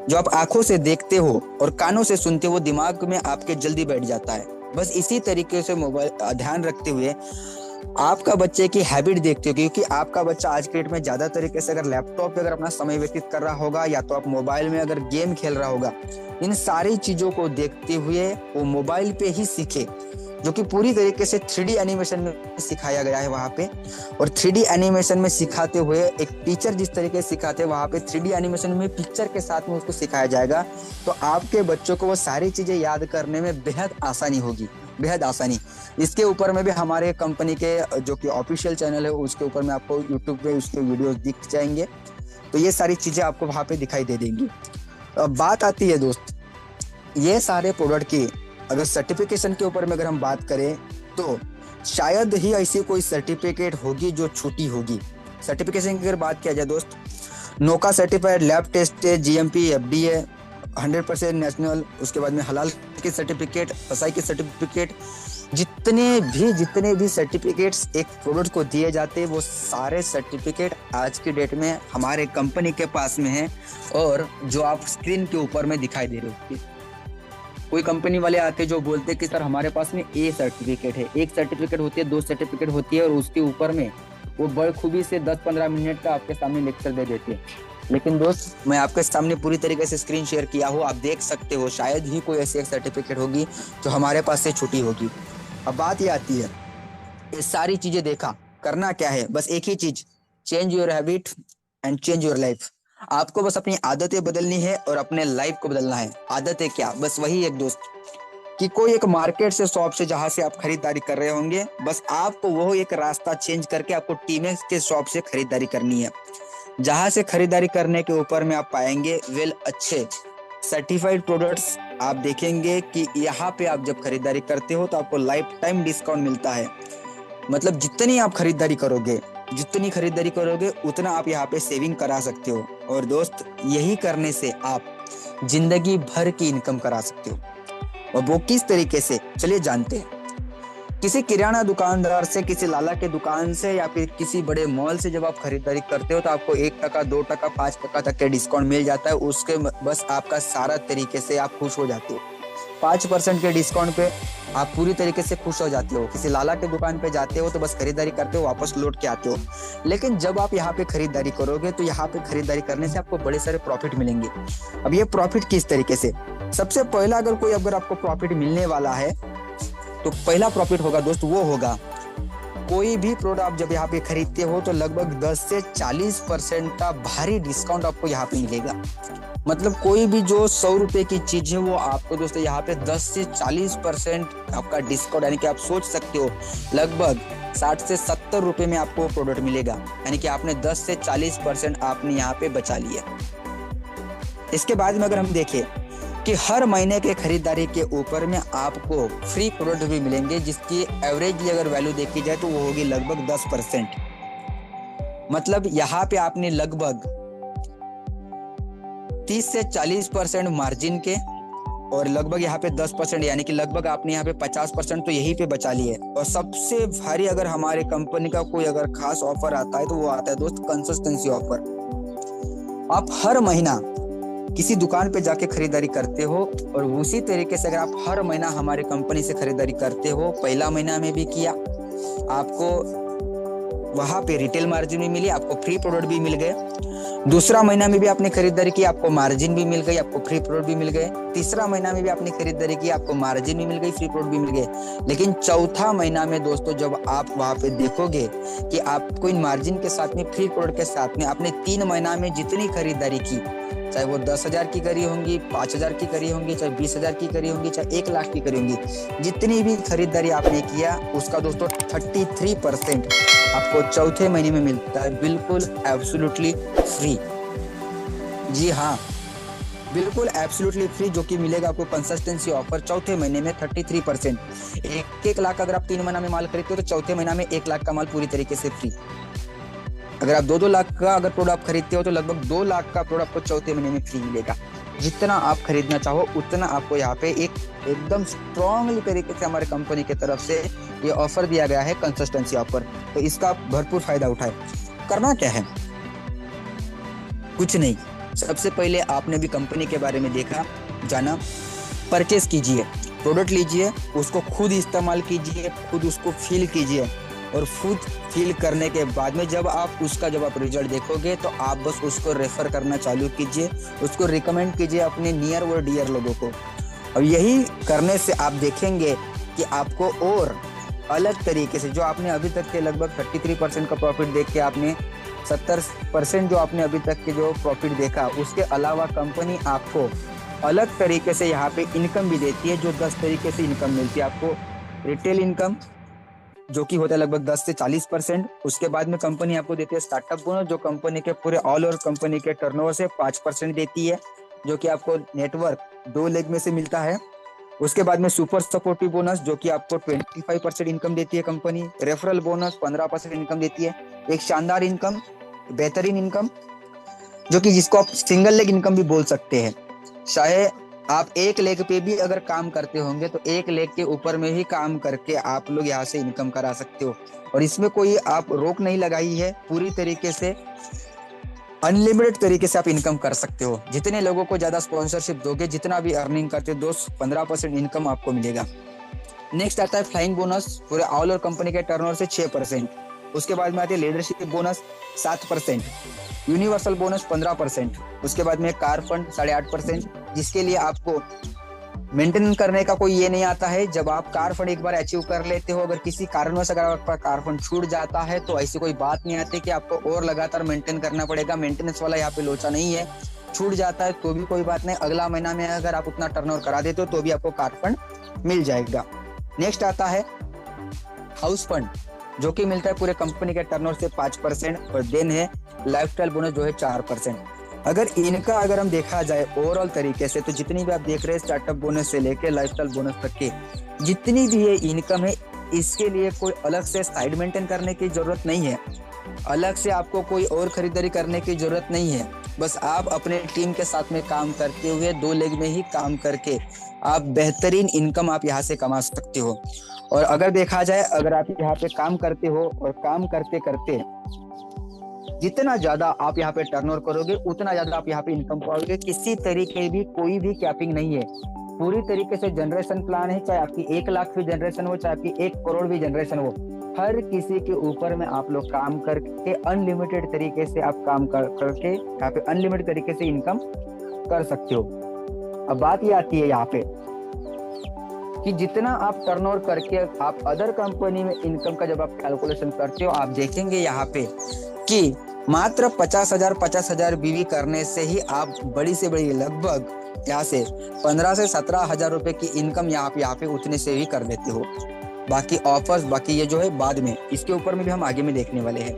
जो आप आंखों से देखते हो और कानों से सुनते हो, दिमाग में आपके जल्दी बैठ जाता है। बस इसी तरीके से मोबाइल ध्यान रखते हुए आपका बच्चे की हैबिट देखते हो, क्योंकि आपका बच्चा आज के डेट में ज्यादा तरीके से अगर लैपटॉप पे अगर अपना समय व्यतीत कर रहा होगा, या तो आप मोबाइल में अगर गेम खेल रहा होगा, इन सारी चीजों को देखते हुए वो मोबाइल पे ही सीखे, जो कि पूरी तरीके से 3D एनिमेशन में सिखाया गया है वहां पे। और 3D एनिमेशन में सिखाते हुए एक टीचर जिस तरीके से सिखाते हैं, वहां पे 3D एनिमेशन में पिक्चर के साथ में उसको सिखाया जाएगा, तो आपके बच्चों को वो सारी चीजें याद करने में बेहद आसानी होगी, बेहद आसानी। इसके ऊपर में भी हमारे कंपनी के जो कि ऑफिशियल चैनल है, उसके ऊपर में आपको यूट्यूब पे उसके वीडियोस दिख जाएंगे, तो ये सारी चीजें आपको वहां पे दिखाई दे देंगी। अब बात आती है दोस्त, ये सारे प्रोडक्ट की अगर सर्टिफिकेशन के ऊपर में अगर हम बात करें, तो शायद ही ऐसी कोई सर्टिफिकेट होगी जो छूटी होगी। सर्टिफिकेशन की अगर बात किया जाए दोस्त, नोका certified, lab test, GMP, FDA, 100% national, उसके बाद में हलाल के सर्टिफिकेट, फसाई के सर्टिफिकेट, जितने भी सर्टिफिकेट्स एक प्रोडक्ट को दिए जाते हैं, वो सारे सर्टिफिकेट आज की डेट में हमारे कंपनी के पास में है। और जो आप स्क्रीन के ऊपर में दिखाई दे रहे हो, कोई कंपनी वाले आके जो बोलते हैं कि सर हमारे पास में ए सर्टिफिकेट है, एक सर्टिफिकेट होती है, 2 सर्टिफिकेट होती है, और उसके ऊपर में वो बखूबी से 10-15 मिनट का आपके सामने लेक्चर दे देते हैं। लेकिन दोस्त, मैं आपके सामने पूरी तरीके से स्क्रीन शेयर किया हो, आप देख सकते हो, शायद ही कोई ऐसी एक सर्टिफिकेट होगी जो हमारे पास से छुटी होगी। अब बात ये आती है, ये सारी चीजें देखा, करना क्या है? बस एक ही चीज, change your habit and change your life. आपको बस अपनी आदतें बदलनी है और अपने लाइफ को बदलना है। आदतें क्या? बस वही एक दोस्त, कि कोई एक मार्केट से, शॉप से जहां से आप खरीदारी कर रहे होंगे, बस आपको वो एक रास्ता चेंज करके आपको टीमेक्स के शॉप से खरीदारी करनी है, जहां से खरीदारी करने के ऊपर में आप पाएंगे वेल अच्छे सर्टिफाइड प्रोडक्ट्स। आप देखेंगे कि यहाँ पे आप जब खरीदारी करते हो तो आपको लाइफ टाइम डिस्काउंट मिलता है। मतलब जितनी आप खरीदारी करोगे, उतना आप यहाँ पे सेविंग करा सकते हो। और दोस्त, यही करने से आप जिंदगी भर की इनकम करा सकते हो। और वो किस तरीके से, चलिए जानते हैं। किसी किराना दुकानदार से, किसी लाला के दुकान से, या फिर किसी बड़े मॉल से जब आप खरीदारी करते हो तो आपको 1%, 2%, 5% तक के डिस्काउंट मिल जाता है। उसके बस आपका सारा तरीके से आप खुश हो जाते हो। 5% के डिस्काउंट पे आप पूरी तरीके से खुश हो जाते हो। किसी लाला के दुकान पे जाते हो तो बस खरीदारी करते हो, वापस लौट के आते हो। लेकिन जब आप यहाँ पे खरीदारी करोगे तो यहाँ पे खरीदारी करने से आपको बड़े सारे प्रॉफिट मिलेंगे। अब ये प्रॉफिट किस तरीके से? सबसे पहला, अगर आपको प्रॉफिट मिलने वाला है तो पहला प्रॉफिट होगा दोस्त, वो होगा कोई भी प्रोडक्ट आप जब यहाँ पे खरीदते हो तो लगभग 10 से 40% का भारी डिस्काउंट आपको यहाँ पे मिलेगा। मतलब कोई भी जो 100 रुपए की चीज है, वो आपको दोस्तों यहाँ पे 10 से 40% आपका डिस्काउंट, यानी कि आप सोच सकते हो लगभग 60 से 70 रुपए में आपको प्रोडक्ट मिलेगा। यानी कि आपने 10 से 40% आपने यहाँ पे बचा लिया। इसके बाद में अगर हम देखें कि हर महीने के खरीदारी के ऊपर में आपको फ्री प्रोडक्ट भी मिलेंगे, जिसकी एवरेजली अगर वैल्यू देखी जाए तो वो होगी लगभग 10%। मतलब यहाँ पे आपने लगभग 30 से 40% मार्जिन के और लगभग यहाँ पे 10%, यानी कि लगभग आपने यहाँ पे 50% तो यहीं पे बचा लिए। और सबसे भारी अगर हमारे कंपनी का कोई अगर खास ऑफर आता है तो वो आता है दोस्त कंसिस्टेंसी ऑफर। आप हर महीना किसी दुकान पे जाके खरीदारी करते हो और उसी तरीके से अगर आप हर महीना हमारे कंपनी से खरीदारी करते हो, पहला महीना में भी किया, आपको वहां पे रिटेल मार्जिन भी मिली, आपको फ्री प्रोडक्ट भी मिल गए। दूसरा महीना में भी आपने खरीदारी की, आपको मार्जिन भी मिल गई, आपको फ्री प्रोडक्ट भी मिल गए। तीसरा महीना में भी आपने खरीदारी की, आपको मार्जिन भी मिल गई, फ्री प्रोडक्ट भी मिल गए। लेकिन चौथा महीना में दोस्तों जब आप वहां पे देखोगे कि आपको इन मार्जिन के साथ में, फ्री प्रोडक्ट के साथ में आपने 3 महीना में जितनी खरीदारी की, चाहे वो 10,000 की करी होंगी, 5,000 की करी होंगी, चाहे 20,000 की करी होंगी, चाहे 1 लाख की करी होंगी, जितनी भी खरीदारी आपने किया उसका दोस्तों 33% आपको चौथे महीने में मिलता है, बिल्कुल एब्सोल्युटली फ्री। जी हाँ, बिल्कुल एब्सोल्युटली फ्री, जो कि मिलेगा आपको कंसिस्टेंसी ऑफर चौथे महीने में 33%। 1 लाख अगर आप 3 महीना में माल खरीदते हो तो चौथे महीना में 1 लाख का माल पूरी तरीके से फ्री। अगर आप 2-2 लाख का अगर प्रोडक्ट खरीदते हो तो लगभग 2 लाख का प्रोडक्ट आपको चौथे महीने में फ्री मिलेगा। जितना आप खरीदना चाहो उतना आपको यहाँ पे एकदम स्ट्रांगली तरीके से हमारे कंपनी की तरफ से ये ऑफर दिया गया है, कंसिस्टेंसी ऑफर। तो इसका भरपूर फायदा उठाए। करना क्या है? कुछ नहीं, सबसे पहले आपने भी कंपनी के बारे में देखा, जाना, परचेस कीजिए, प्रोडक्ट लीजिए, उसको खुद इस्तेमाल कीजिए, खुद उसको फील कीजिए और खुद फील करने के बाद में जब आप रिजल्ट देखोगे तो आप बस उसको रेफर करना चालू कीजिए, उसको रिकमेंड कीजिए अपने नियर और डियर लोगों को। और यही करने से आप देखेंगे कि आपको और अलग तरीके से, जो आपने अभी तक के लगभग 33% का प्रॉफिट देख के आपने 70% जो आपने अभी तक के जो प्रॉफिट देखा, उसके अलावा कंपनी आपको अलग तरीके से यहाँ पे इनकम भी देती है, जो 10 तरीके से इनकम मिलती है आपको। रिटेल इनकम जो कि होता है लगभग 10 से 40%। उसके बाद में कंपनी आपको देती है स्टार्टअप बोनस, जो कंपनी के पूरे ऑल ओवर कंपनी के टर्नओवर से 5% देती है, जो कि आपको नेटवर्क 2 लेग में से मिलता है। उसके बाद में सुपर सपोर्टिव बोनस, जो कि आपको 25% इनकम देती है कंपनी। रेफरल बोनस 15% इनकम देती है। एक शानदार इनकम, बेहतरीन इनकम, जो कि जिसको आप सिंगल लेग इनकम भी बोल सकते हैं। चाहे आप 1 लेग पे भी अगर काम करते होंगे तो 1 लेग के ऊपर में ही काम करके आप लोग यहाँ से इनकम करा सकते हो। और इसमें कोई आप रोक नहीं लगाई है, पूरी तरीके से अनलिमिटेड तरीके से आप इनकम कर सकते हो। जितने लोगों को ज्यादा स्पॉन्सरशिप दोगे, जितना भी अर्निंग करते हो दोस्त, 15% इनकम आपको मिलेगा। नेक्स्ट आता है फ्लाइंग बोनस, पूरे ऑल ओवर कंपनी के टर्नओवर से 6%। उसके बाद में आती है लीडरशिप बोनस 7%, यूनिवर्सल बोनस 15%। उसके बाद में कार फंड 8.5%, जिसके लिए आपको मेंटेन करने का कोई ये नहीं आता है। जब आप कार फंड एक बार अचीव कर लेते हो, अगर किसी कारणवश अगर आपका कार फंड छूट जाता है तो ऐसी कोई बात नहीं आती कि आपको और लगातार मेंटेन करना पड़ेगा। मेंटेनेंस वाला यहाँ पे लोचा नहीं है। छूट जाता है तो भी कोई बात नहीं, अगला महीना में अगर आप उतना टर्नओवर करा देते हो तो भी आपको कार फंड मिल जाएगा। नेक्स्ट आता है हाउस फंड, जो कि मिलता है पूरे कंपनी के टर्नओवर से 5%। और देन है लाइफस्टाइल बोनस, जो है 4%। अगर हम देखा जाए ओवरऑल तरीके से, तो जितनी भी आप देख रहे हैं स्टार्टअप बोनस से लेके लाइफस्टाइल बोनस तक के जितनी भी ये इनकम है, इसके लिए कोई अलग से साइड मेंटेन करने की जरूरत नहीं है, अलग से आपको कोई और खरीदारी करने की जरूरत नहीं है। बस आप अपने टीम के साथ में काम करते हुए 2 लेग में ही काम करके आप बेहतरीन इनकम आप यहाँ से कमा सकते हो। और अगर देखा जाए, अगर आप यहाँ पे काम करते हो और काम करते करते जितना ज्यादा आप यहाँ पे टर्नओवर करोगे उतना ज्यादा आप यहाँ पे इनकम पाओगे। किसी तरीके भी कोई भी कैपिंग नहीं है, पूरी तरीके से जनरेशन प्लान है। चाहे आपकी 1 लाख भी जनरेशन हो, चाहे आपकी 1 करोड़ भी जनरेशन हो, हर किसी के ऊपर में आप लोग काम करके अनलिमिटेड तरीके से आप काम करके यहाँ पे अनलिमिटेड तरीके से इनकम कर सकते हो। अब बात ये आती है यहाँ पे कि जितना आप टर्नओवर करके आप अदर कंपनी में इनकम का जब आप कैलकुलेशन करते हो, आप देखेंगे यहाँ पे कि मात्र 50,000 बीवी करने से ही आप बड़ी से बड़ी लगभग यहाँ से 15 से 17 हजार रुपए की इनकम यहाँ पे उतने से ही कर देते हो। बाकी ऑफर्स, बाकी ये जो है बाद में, इसके ऊपर में भी हम आगे में देखने वाले हैं।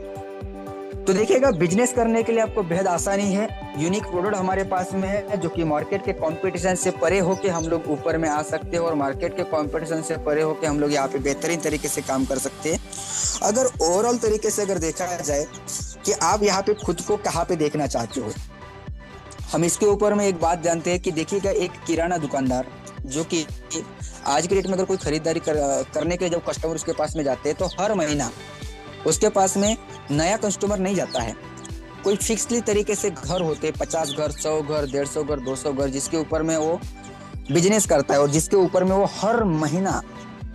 तो देखिएगा, बिजनेस करने के लिए आपको बेहद आसानी है। यूनिक प्रोडक्ट हमारे पास में है जो कि मार्केट के कंपटीशन से परे होके हम लोग ऊपर में आ सकते हैं, और मार्केट के कंपटीशन से परे होके हम लोग यहाँ पे बेहतरीन तरीके से काम कर सकते हैं। अगर ओवरऑल तरीके से अगर देखा जाए कि आप यहाँ पे खुद को कहाँ पे देखना चाहते हो, हम इसके ऊपर में एक बात जानते हैं कि देखिएगा, एक किराना दुकानदार जो कि आज के डेट में अगर कोई खरीदारी करने के लिए जब कस्टमर उसके पास में जाते हैं तो हर महीना उसके पास में नया कस्टमर नहीं जाता है। कोई फिक्सली तरीके से घर होते, 50 घर, 100 घर, 150 घर, 200 घर, जिसके ऊपर में वो बिजनेस करता है और जिसके ऊपर में वो हर महीना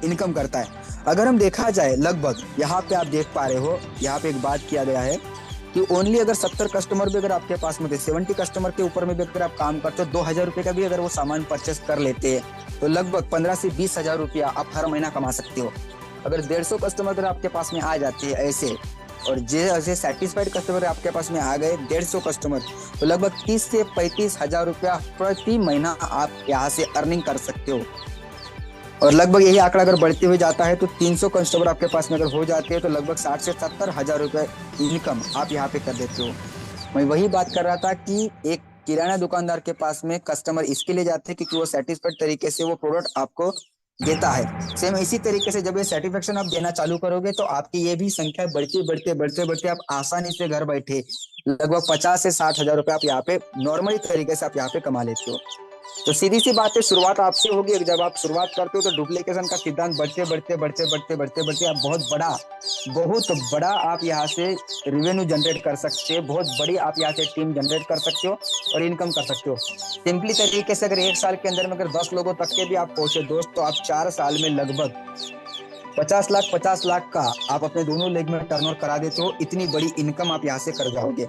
इनकम करता है। अगर हम देखा जाए लगभग यहाँ पे आप देख पा रहे हो, यहाँ पे एक बात किया गया है कि ओनली अगर 70 कस्टमर भी अगर आपके पास में थे, 70 कस्टमर के ऊपर में भी अगर आप काम करते हो, 2000 रुपये का भी अगर वो सामान परचेस कर लेते हैं तो लगभग 15 से 20 हजार रुपया आप हर महीना कमा सकते हो। अगर 150 कस्टमर अगर आपके पास में आ जाते हैं ऐसे, और जैसे सेटिस्फाइड कस्टमर आपके पास में आ गए 150 कस्टमर, तो लगभग 30 से 35 हजार रुपया प्रति महीना आप यहाँ से अर्निंग कर सकते हो। और लगभग यही आंकड़ा अगर बढ़ते हुए जाता है तो 300 कस्टमर आपके पास में अगर हो जाते हैं तो लगभग 60 से 70 हजार रुपये इनकम आप यहाँ पे कर देते हो। मैं वही बात कर रहा था कि एक किराना दुकानदार के पास में कस्टमर इसके लिए जाते हैं क्योंकि वो सेटिस्फाइड तरीके से वो प्रोडक्ट आपको देता है। सेम इसी तरीके से जब ये सेटिस्फेक्शन आप देना चालू करोगे तो आपकी ये भी संख्या बढ़ते आप आसानी से घर बैठे लगभग 50 से 60 हजार रुपये आप यहाँ पे नॉर्मली तरीके से आप यहाँ पे कमा लेते हो। तो सीधी सी बात है, शुरुआत आपसे होगी। जब आप शुरुआत करते हो तो डुप्लीकेशन का सिद्धांत बढ़ते आप बहुत बड़ा आप यहाँ से रेवेन्यू जनरेट कर सकते हो, बहुत बड़ी आप यहाँ से टीम जनरेट कर सकते हो और इनकम कर सकते हो। सिंपली तरीके से अगर 1 साल के अंदर में अगर 10 लोगों तक के भी आप पहुंचे दोस्त, तो आप 4 साल में लगभग 50 लाख का आप अपने दोनों लेग में टर्नओवर करा देते हो। इतनी बड़ी इनकम आप यहाँ से कर जाओगे।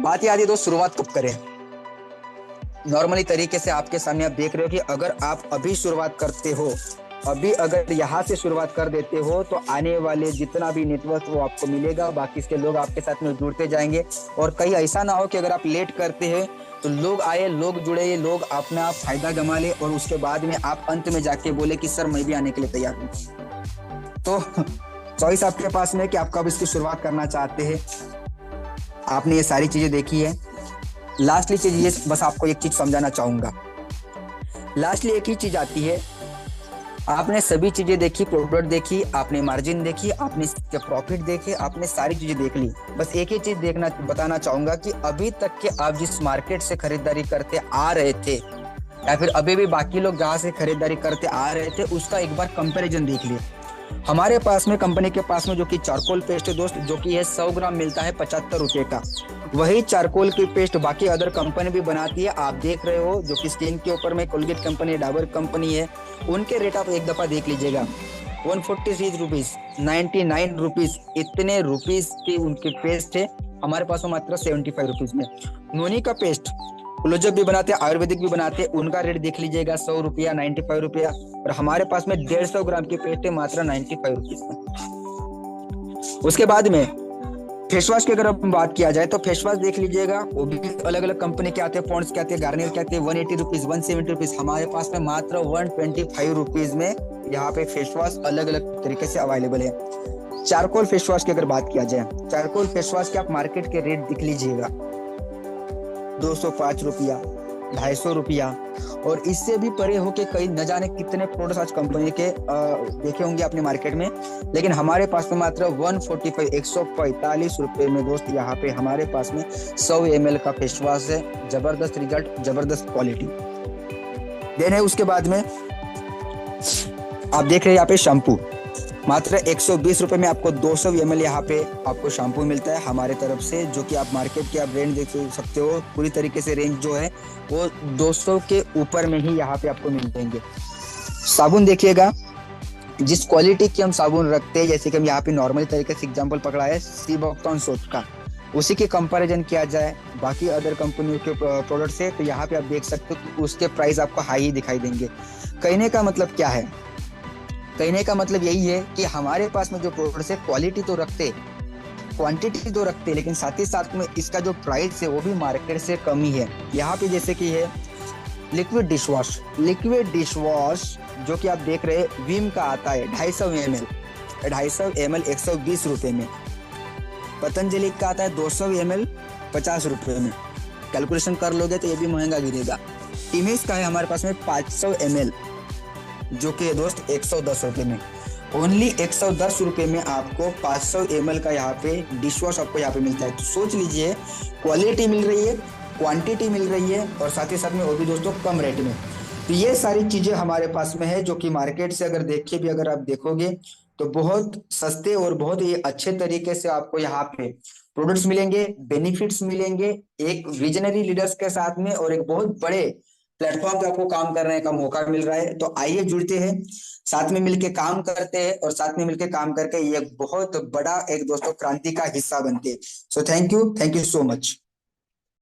बात याद है दोस्त, शुरुआत कब करें? नॉर्मली तरीके से आपके सामने आप देख रहे हो कि अगर आप अभी शुरुआत करते हो, अभी अगर यहाँ से शुरुआत कर देते हो तो आने वाले जितना भी नेटवर्क वो आपको मिलेगा, बाकी इसके लोग आपके साथ में जुड़ते जाएंगे। और कहीं ऐसा ना हो कि अगर आप लेट करते हैं तो लोग आए, लोग जुड़े, लोग अपना फायदा जमा ले और उसके बाद में आप अंत में जाके बोले कि सर मैं भी आने के लिए तैयार हूँ। तो चॉइस आपके पास में कि आप कब इसकी शुरुआत करना चाहते हैं। आपने ये सारी चीजें देखी है। लास्टली चीज ये, बस आपको एक चीज समझाना चाहूंगा। लास्टली एक ही चीज आती है, आपने सभी चीजें देखी, प्रोडक्ट देखी, आपने मार्जिन देखी, आपने इसके प्रॉफिट देखे, आपने सारी चीजें देख ली। बस एक ही चीज बताना चाहूंगा कि अभी तक के आप जिस मार्केट से खरीदारी करते आ रहे थे या फिर अभी भी बाकी लोग जहां से खरीदारी करते आ रहे थे उसका एक बार कंपैरिजन देख लिए। हमारे पास में कंपनी के पास में जो कि चारकोल पेस्ट है दोस्त, जो कि है 100 ग्राम मिलता है 75 रुपए का। वही चारकोल की पेस्ट बाकी अदर कंपनी भी बनाती है, आप देख रहे हो, जो कि स्किन के ऊपर में कोलगेट कंपनी, डाबर कंपनी है, उनके रेट आप एक दफा देख लीजिएगा। 146 रुपीज, 99 रुपीज, इतने रुपीज की उनकी पेस्ट है। हमारे पास में मात्र 75 रुपीज में। नोनी का पेस्ट क्लोजअप भी बनाते हैं, आयुर्वेदिक भी बनाते हैं, उनका रेट देख लीजिएगा 100 रुपया, 95 रुपया। और हमारे पास में 150 ग्राम की पेस्ट है मात्र 95 रुपीज में। उसके बाद में फेस वॉश की अगर बात किया जाए तो फेस वॉश देख लीजिएगा, वो भी अलग अलग कंपनी के आते हैं, पॉन्ड्स के आते हैं, गार्नियर के आते हैं। 180 रुपीज, 170 रुपीज, हमारे पास में मात्र 125 रुपीज में यहाँ पे फेस वॉश अलग अलग तरीके से अवेलेबल है। चारकोल फेस वॉश की अगर बात किया जाए, चारकोल फेस वॉश के आप मार्केट के रेट दिख लीजिएगा, 205 रुपया, 250 रुपया, और इससे भी परे होके कई न जाने कितने प्रोडक्ट्स आज कंपनी के देखे होंगे आपने मार्केट में। लेकिन हमारे पास में मात्र 145 रुपए में दोस्त यहाँ पे हमारे पास में 100 ml का फेस वॉश है। जबरदस्त रिजल्ट, जबरदस्त क्वालिटी देन है। उसके बाद में आप देख रहे हैं यहाँ पे शैम्पू, मात्र 120 रुपए में आपको 200 ml यहाँ पे आपको शैम्पू मिलता है हमारे तरफ से, जो कि आप मार्केट की आप रेंज देख सकते हो। पूरी तरीके से रेंज जो है वो 200 के ऊपर में ही यहाँ पे आपको मिल जाएंगे। साबुन देखिएगा, जिस क्वालिटी की हम साबुन रखते हैं, जैसे कि हम यहाँ पे नॉर्मली तरीके से एग्जाम्पल पकड़ा है सीबॉक्टॉन सोप का, उसी के कंपैरिजन किया जाए बाकी अदर कंपनियों के प्रोडक्ट से, तो यहाँ पे आप देख सकते हो कि उसके प्राइस आपको हाई ही दिखाई देंगे। कहने का मतलब क्या है? कहने का मतलब यही है कि हमारे पास में जो प्रोडक्ट्स है क्वालिटी तो रखते, क्वांटिटी तो रखते, लेकिन साथ ही साथ में इसका जो प्राइस है वो भी मार्केट से कम ही है। यहाँ पे जैसे कि है लिक्विड डिश वॉश जो कि आप देख रहे हैं विम का आता है 250 ml 120 रुपए में। पतंजलि का आता है 200 ml 50 रुपए में। कैलकुलेशन कर लोगे तो ये भी महंगा गिरेगा। टीमेक्स का है हमारे पास में 500 ml, जो कि दोस्त 110 रुपए में। ओनली 110 रुपए में आपको 500 ml का यहाँ पे डिश वॉश आपको यहाँ पे मिलता है। तो सोच लीजिए, क्वालिटी मिल रही है, क्वांटिटी मिल रही है, और साथ ही साथ में वो भी दोस्तों कम रेट में। तो ये सारी चीजें हमारे पास में है, जो कि मार्केट से अगर देखे भी अगर आप देखोगे तो बहुत सस्ते और बहुत ही अच्छे तरीके से आपको यहाँ पे प्रोडक्ट्स मिलेंगे, बेनिफिट्स मिलेंगे, एक विजनरी लीडर्स के साथ में, और एक बहुत बड़े प्लेटफॉर्म पे आपको काम करने का मौका मिल रहा है। तो आइए जुड़ते हैं, साथ में मिलके काम करते हैं, और साथ में मिलके काम करके ये बहुत बड़ा एक दोस्तों क्रांति का हिस्सा बनते हैं। So thank you so much.